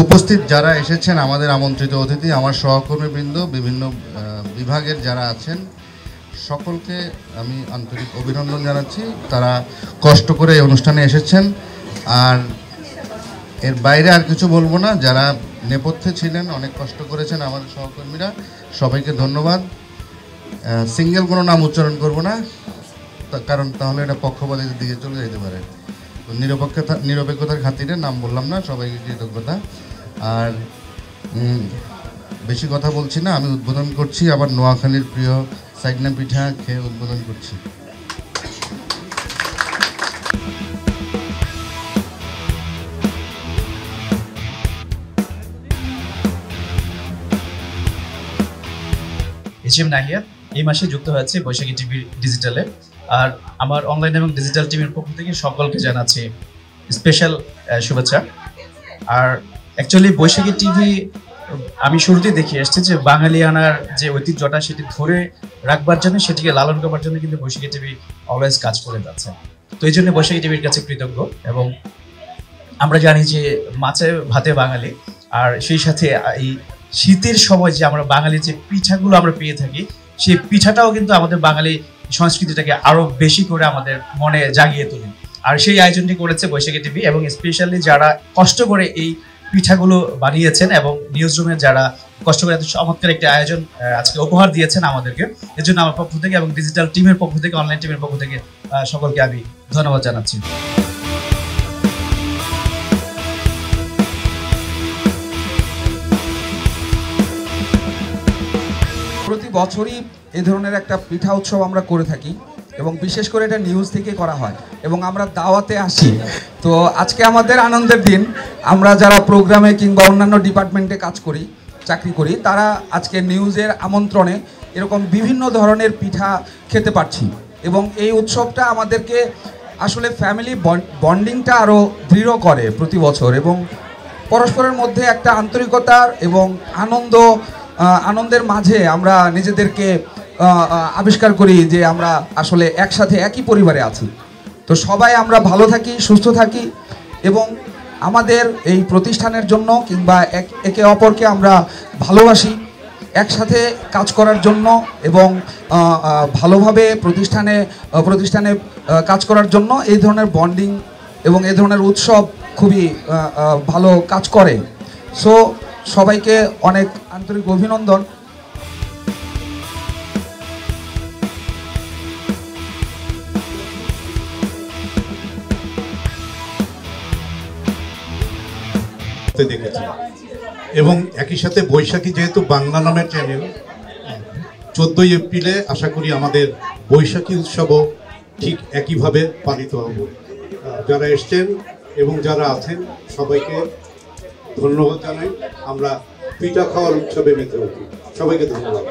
উপস্থিত যারা এসেছেন আমাদের আমন্ত্রিত অতিথি, আমার সহকর্মীবৃন্দ, বিভিন্ন বিভাগের যারা আছেন, সকলকে আমি আন্তরিক অভিনন্দন জানাচ্ছি। তারা কষ্ট করে এই অনুষ্ঠানে এসেছেন। আর এর বাইরে আর কিছু বলবো না। যারা নেপথ্যে ছিলেন, অনেক কষ্ট করেছেন আমাদের সহকর্মীরা, সবাইকে ধন্যবাদ। সিঙ্গেল কোনো নাম উচ্চারণ করব না, কারণ তাহলে এটা পক্ষপাতের দিকে চলে যেতে পারে। তো নিরপেক্ষতার খাতিরে নাম বললাম না, সবাইকে কৃতজ্ঞতা। আর বেশি কথা বলছি না, আমি উদ্বোধন করছি। আবার নোয়াখালীর প্রিয় সাইডনা পিঠা খেয়ে উদ্বোধন করছি। নাহিয়া এই মাসে যুক্ত হয়েছে বৈশাখী টিভি ডিজিটালে। আর আমার অনলাইন এবং ডিজিটাল টিমের পক্ষ থেকে সকলকে জানাচ্ছি স্পেশাল শুভেচ্ছা। আর অ্যাকচুয়ালি বৈশাখী টিভি আমি শুরুতেই দেখে এসেছি যে বাঙালিয়ানার যে ঐতিহ্যটা সেটি ধরে রাখবার জন্য, সেটিকে লালন করবার জন্য কিন্তু বৈশাখী টিভি অলওয়েজ কাজ করে যাচ্ছে। তো এই জন্য বৈশাখী টিভির কাছে কৃতজ্ঞ। এবং আমরা জানি যে মাছে ভাতে বাঙালি, আর সেই সাথে এই শীতের সময় যে আমরা বাঙালির যে পিঠাগুলো আমরা পেয়ে থাকি, সেই পিঠাটাও কিন্তু আমাদের বাঙালি সংস্কৃতিটাকে আরো বেশি করে আমাদের মনে জাগিয়ে তোলে। আর সেই আয়োজনটি করেছে বৈশাখী টিভি, এবং স্পেশালি যারা কষ্ট করে এই পিঠাগুলো বানিয়েছেন এবং নিউজ রুমের যারা কষ্ট করে এত চমৎকার একটি আয়োজন আজকে উপহার দিয়েছেন আমাদেরকে, এর জন্য আমার পক্ষ থেকে এবং ডিজিটাল টিমের পক্ষ থেকে, অনলাইন টিমের পক্ষ থেকে সকলকে আমি ধন্যবাদ জানাচ্ছি। প্রতি বছরই এই ধরনের একটা পিঠা উৎসব আমরা করে থাকি, এবং বিশেষ করে এটা নিউজ থেকে করা হয় এবং আমরা দাওয়াতে আসি। তো আজকে আমাদের আনন্দের দিন। আমরা যারা প্রোগ্রামে কিংবা অন্যান্য ডিপার্টমেন্টে কাজ করি, চাকরি করি, তারা আজকে নিউজের আমন্ত্রণে এরকম বিভিন্ন ধরনের পিঠা খেতে পারছি। এবং এই উৎসবটা আমাদেরকে আসলে ফ্যামিলি বন্ডিংটা আরও দৃঢ় করে প্রতি বছর, এবং পরস্পরের মধ্যে একটা আন্তরিকতার এবং আনন্দের মাঝে আমরা নিজেদেরকে আবিষ্কার করি যে আমরা আসলে একসাথে একই পরিবারে আছি। তো সবাই আমরা ভালো থাকি, সুস্থ থাকি, এবং আমাদের এই প্রতিষ্ঠানের জন্য কিংবা একে অপরকে আমরা ভালোবাসি, একসাথে কাজ করার জন্য এবং ভালোভাবে প্রতিষ্ঠানে কাজ করার জন্য এই ধরনের বন্ডিং এবং এই ধরনের উৎসব খুবই ভালো কাজ করে। সো সবাইকে অনেক আন্তরিক অভিনন্দন। দেখেছি, এবং একই সাথে বৈশাখী যেহেতু বাংলা নামের চ্যানেল, 14 এপ্রিলে আশা করি আমাদের বৈশাখী উৎসবও ঠিক একইভাবে পালিত হবে। যারা এসছেন এবং যারা আছেন সবাইকে ধন্যবাদ জানাই। আমরা পিঠা খাওয়ার উৎসবে মেতে উঠি। সবাইকে ধন্যবাদ।